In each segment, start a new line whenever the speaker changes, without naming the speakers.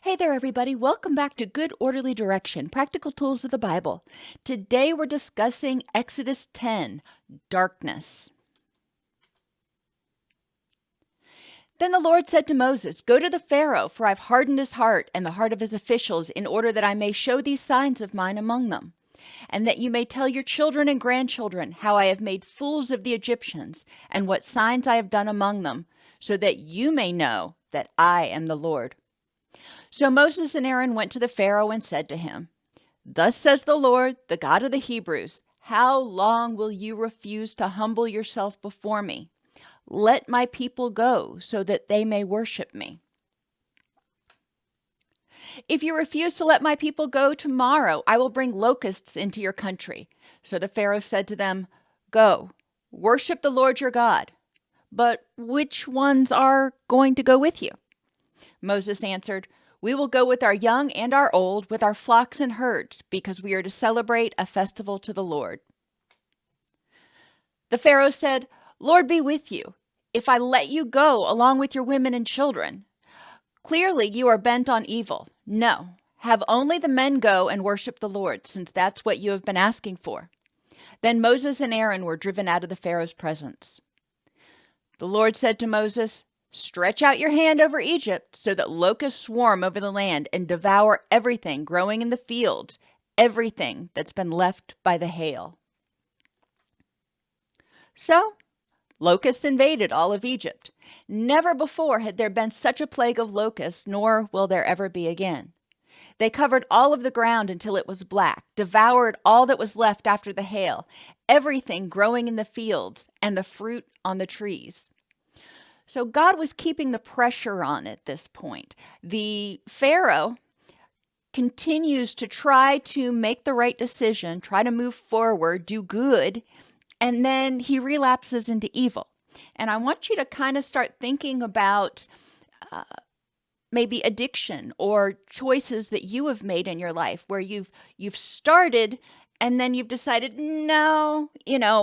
Hey there, everybody. Welcome back to Good Orderly Direction, Practical Tools of the Bible. Today we're discussing Exodus 10, Darkness. Then the Lord said to Moses, "Go to the Pharaoh, for I've hardened his heart and the heart of his officials, in order that I may show these signs of mine among them, and that you may tell your children and grandchildren how I have made fools of the Egyptians, and what signs I have done among them, so that you may know that I am the Lord." So Moses and Aaron went to the Pharaoh and said to him, "Thus says the Lord, the God of the Hebrews, how long will you refuse to humble yourself before me? Let my people go so that they may worship me. If you refuse to let my people go tomorrow, I will bring locusts into your country." So the Pharaoh said to them, "Go, worship the Lord your God. But which ones are going to go with you?" Moses answered, "We will go with our young and our old, with our flocks and herds, because we are to celebrate a festival to the Lord." The Pharaoh said, "Lord be with you, if I let you go along with your women and children. Clearly you are bent on evil. No, have only the men go and worship the Lord, since that's what you have been asking for." Then Moses and Aaron were driven out of the Pharaoh's presence. The Lord said to Moses, "Stretch out your hand over Egypt so that locusts swarm over the land and devour everything growing in the fields, everything that's been left by the hail." So, locusts invaded all of Egypt. Never before had there been such a plague of locusts, nor will there ever be again. They covered all of the ground until it was black, devoured all that was left after the hail, everything growing in the fields, and the fruit on the trees. So God was keeping the pressure on at this point. The Pharaoh continues to try to make the right decision, try to move forward, do good, and then he relapses into evil. And I want you to kind of start thinking about maybe addiction or choices that you have made in your life where you've started and then you've decided, no,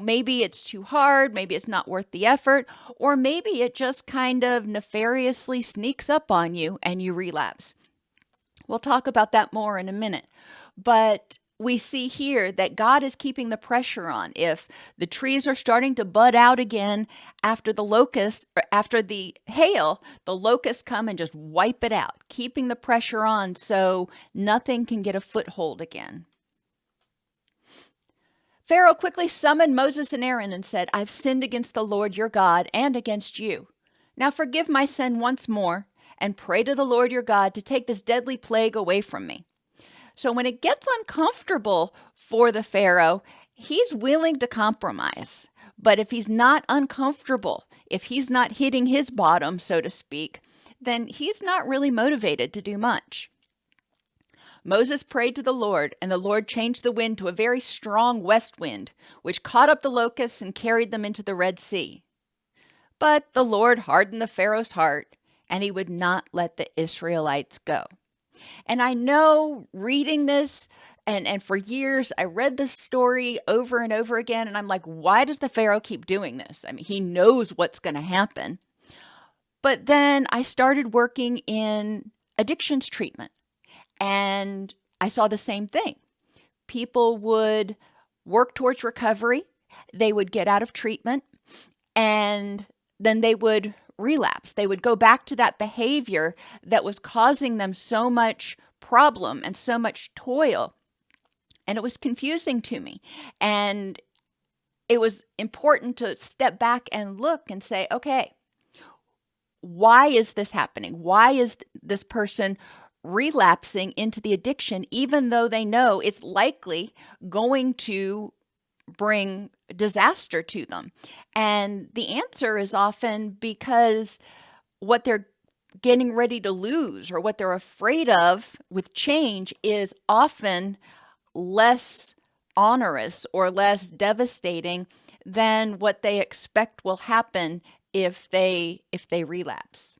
maybe it's too hard, maybe it's not worth the effort, or maybe it just kind of nefariously sneaks up on you and you relapse. We'll talk about that more in a minute. But we see here that God is keeping the pressure on. If the trees are starting to bud out again after the locusts, or after the hail, the locusts come and just wipe it out, keeping the pressure on so nothing can get a foothold again. Pharaoh quickly summoned Moses and Aaron and said, "I've sinned against the Lord your God and against you. Now forgive my sin once more and pray to the Lord your God to take this deadly plague away from me." So when it gets uncomfortable for the Pharaoh, he's willing to compromise. But if he's not uncomfortable, if he's not hitting his bottom, so to speak, then he's not really motivated to do much. Moses prayed to the Lord, and the Lord changed the wind to a very strong west wind, which caught up the locusts and carried them into the Red Sea. But the Lord hardened the Pharaoh's heart, and he would not let the Israelites go. And I know reading this, and for years, I read this story over and over again, and I'm like, why does the Pharaoh keep doing this? I mean, he knows what's going to happen. But then I started working in addictions treatment, and I saw the same thing. People would work towards recovery, they would get out of treatment, and then they would relapse. They would go back to that behavior that was causing them so much problem and so much toil. And it was confusing to me. And it was important to step back and look and say, okay, why is this happening? Why is this person relapsing into the addiction, even though they know it's likely going to bring disaster to them? And the answer is often because what they're getting ready to lose or what they're afraid of with change is often less onerous or less devastating than what they expect will happen if they relapse.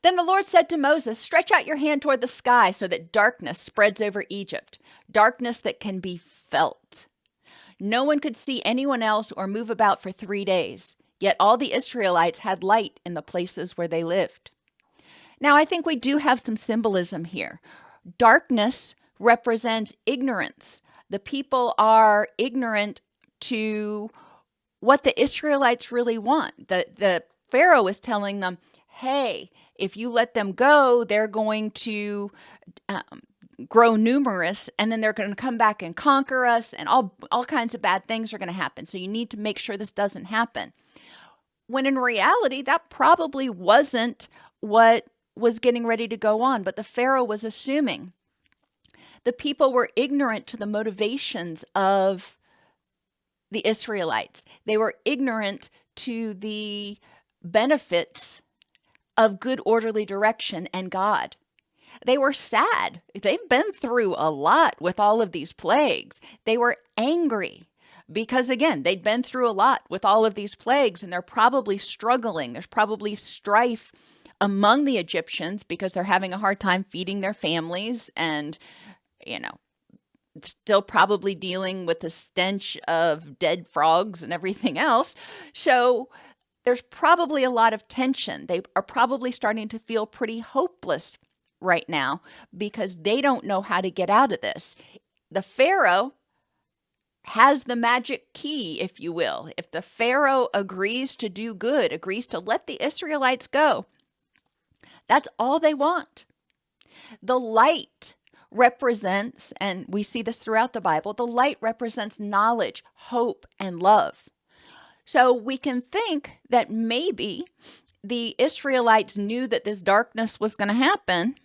Then the Lord said to Moses, "Stretch out your hand toward the sky so that darkness spreads over Egypt, darkness that can be felt. No one could see anyone else or move about for 3 days, yet all the Israelites had light in the places where they lived." Now, I think we do have some symbolism here. Darkness represents ignorance. The people are ignorant to what the Israelites really want. The Pharaoh is telling them, hey, if you let them go, they're going to grow numerous, and then they're going to come back and conquer us, and all kinds of bad things are going to happen. So you need to make sure this doesn't happen. When in reality, that probably wasn't what was getting ready to go on, but the Pharaoh was assuming. The people were ignorant to the motivations of the Israelites. They were ignorant to the benefits of good, orderly direction and God. They were sad. They've been through a lot with all of these plagues. They were angry because, again, they'd been through a lot with all of these plagues, and they're probably struggling. There's probably strife among the Egyptians because they're having a hard time feeding their families and, still probably dealing with the stench of dead frogs and everything else. So there's probably a lot of tension. They are probably starting to feel pretty hopeless right now because they don't know how to get out of this. The Pharaoh has the magic key, if you will. If the Pharaoh agrees to do good, agrees to let the Israelites go, that's all they want. The light represents, and we see this throughout the Bible, the light represents knowledge, hope, and love. So we can think that maybe the Israelites knew that this darkness was going to happen,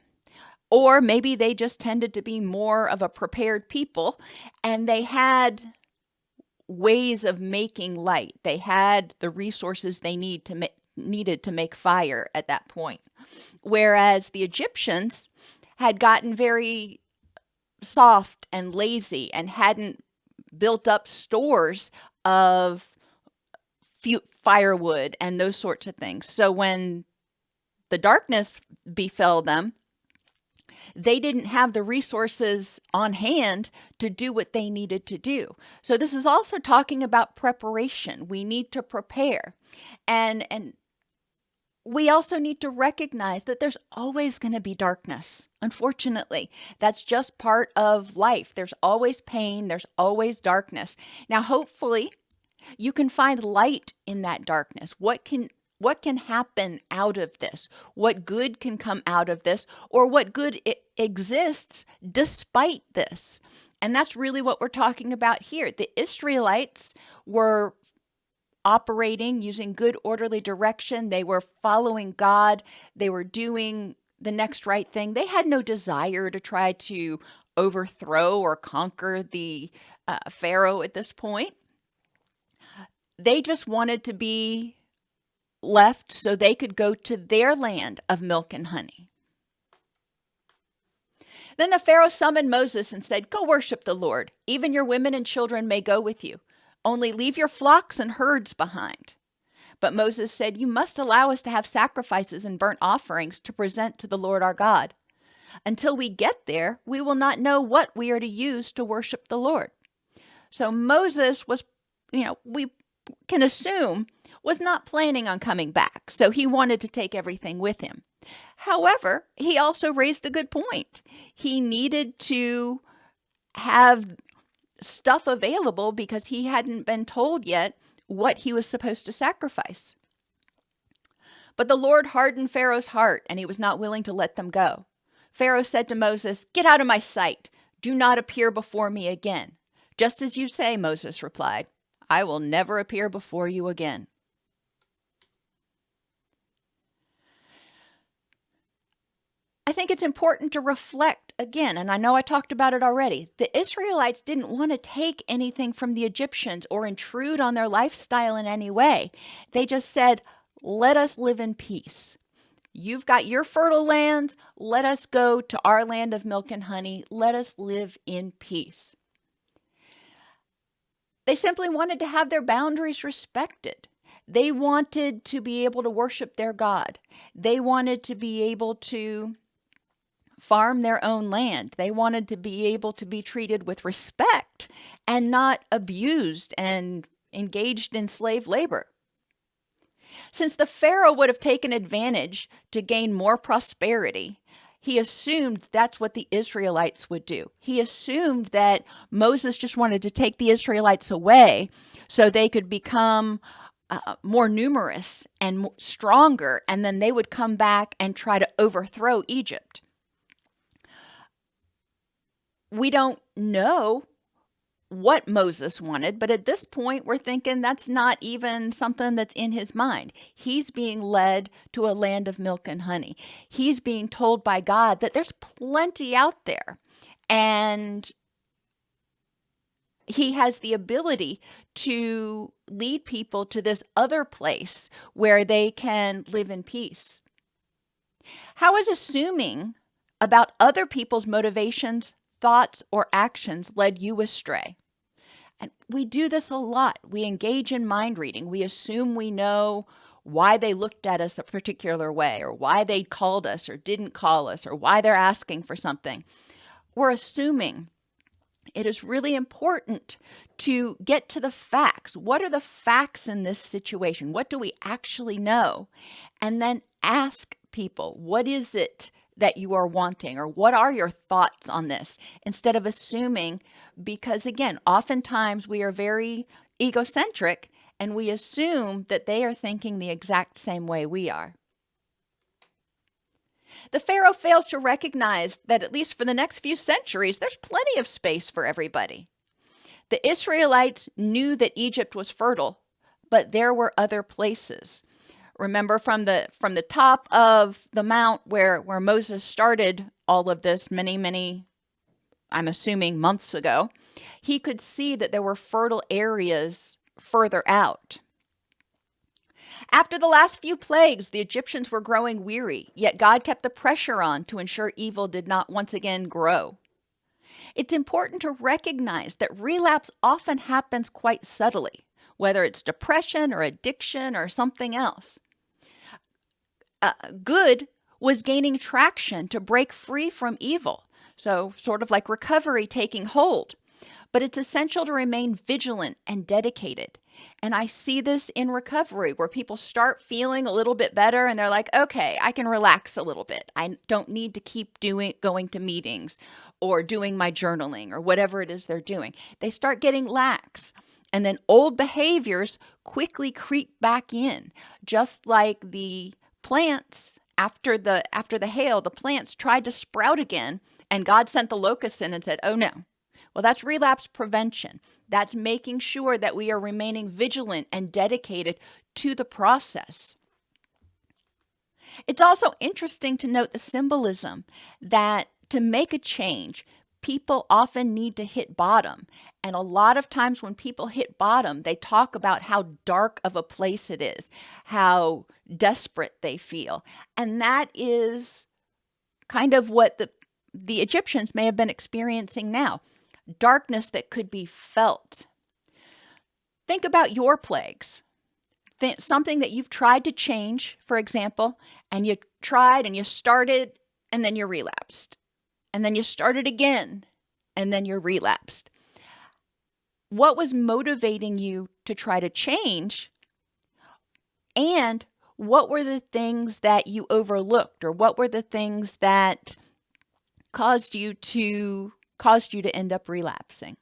or maybe they just tended to be more of a prepared people, and they had ways of making light. They had the resources they needed to make fire at that point. Whereas the Egyptians had gotten very soft and lazy and hadn't built up stores of firewood and those sorts of things. So when the darkness befell them, they didn't have the resources on hand to do what they needed to do. So this is also talking about preparation. We need to prepare. And we also need to recognize that there's always going to be darkness. Unfortunately, that's just part of life. There's always pain. There's always darkness. Now, hopefully, you can find light in that darkness. What can happen out of this? What good can come out of this? Or what good exists despite this? And that's really what we're talking about here. The Israelites were operating using good, orderly direction. They were following God. They were doing the next right thing. They had no desire to try to overthrow or conquer the Pharaoh at this point. They just wanted to be left so they could go to their land of milk and honey. Then the Pharaoh summoned Moses and said, "Go worship the Lord. Even your women and children may go with you. Only leave your flocks and herds behind." But Moses said, "You must allow us to have sacrifices and burnt offerings to present to the Lord our God. Until we get there, we will not know what we are to use to worship the Lord." So Moses was, we can assume, was not planning on coming back. So he wanted to take everything with him. However, he also raised a good point. He needed to have stuff available because he hadn't been told yet what he was supposed to sacrifice. But the Lord hardened Pharaoh's heart, and he was not willing to let them go. Pharaoh said to Moses, "Get out of my sight. Do not appear before me again." "Just as you say," Moses replied. "I will never appear before you again." I think it's important to reflect again, and I know I talked about it already. The Israelites didn't want to take anything from the Egyptians or intrude on their lifestyle in any way. They just said, "Let us live in peace. You've got your fertile lands. Let us go to our land of milk and honey. Let us live in peace." They simply wanted to have their boundaries respected. They wanted to be able to worship their God. They wanted to be able to farm their own land. They wanted to be able to be treated with respect and not abused and engaged in slave labor. Since the Pharaoh would have taken advantage to gain more prosperity, he assumed that's what the Israelites would do. He assumed that Moses just wanted to take the Israelites away so they could become more numerous and stronger, and then they would come back and try to overthrow Egypt. We don't know what Moses wanted, but at this point, we're thinking that's not even something that's in his mind. He's being led to a land of milk and honey. He's being told by God that there's plenty out there, and he has the ability to lead people to this other place where they can live in peace. How is assuming about other people's motivations, thoughts, or actions led you astray? And we do this a lot. We engage in mind reading. We assume we know why they looked at us a particular way, or why they called us or didn't call us, or why they're asking for something. We're assuming. It is really important to get to the facts. What are the facts in this situation? What do we actually know? And then ask people, what is it that you are wanting, or what are your thoughts on this, instead of assuming, because again, oftentimes we are very egocentric and we assume that they are thinking the exact same way we are. The Pharaoh fails to recognize that at least for the next few centuries, there's plenty of space for everybody. The Israelites knew that Egypt was fertile, but there were other places. Remember from the top of the mount where Moses started all of this many, I'm assuming months ago, he could see that there were fertile areas further out. After the last few plagues, the Egyptians were growing weary, yet God kept the pressure on to ensure evil did not once again grow. It's important to recognize that relapse often happens quite subtly, whether it's depression or addiction or something else. Good was gaining traction to break free from evil, so sort of like recovery taking hold. But it's essential to remain vigilant and dedicated. And I see this in recovery where people start feeling a little bit better and they're like, okay, I can relax a little bit. I don't need to keep going to meetings or doing my journaling or whatever it is they're doing. They start getting lax. And then old behaviors quickly creep back in, just like the plants after the hail, the plants tried to sprout again, and God sent the locusts in and said, oh no. Well, that's relapse prevention. That's making sure that we are remaining vigilant and dedicated to the process. It's also interesting to note the symbolism that to make a change, people often need to hit bottom. And a lot of times when people hit bottom, they talk about how dark of a place it is, how desperate they feel. And that is kind of what the Egyptians may have been experiencing now. Darkness that could be felt. Think about your plagues. Something that you've tried to change, for example, and you tried and you started and then you relapsed. And then you started again and then you're relapsed. What was motivating you to try to change? And what were the things that you overlooked, or what were the things that caused you to end up relapsing?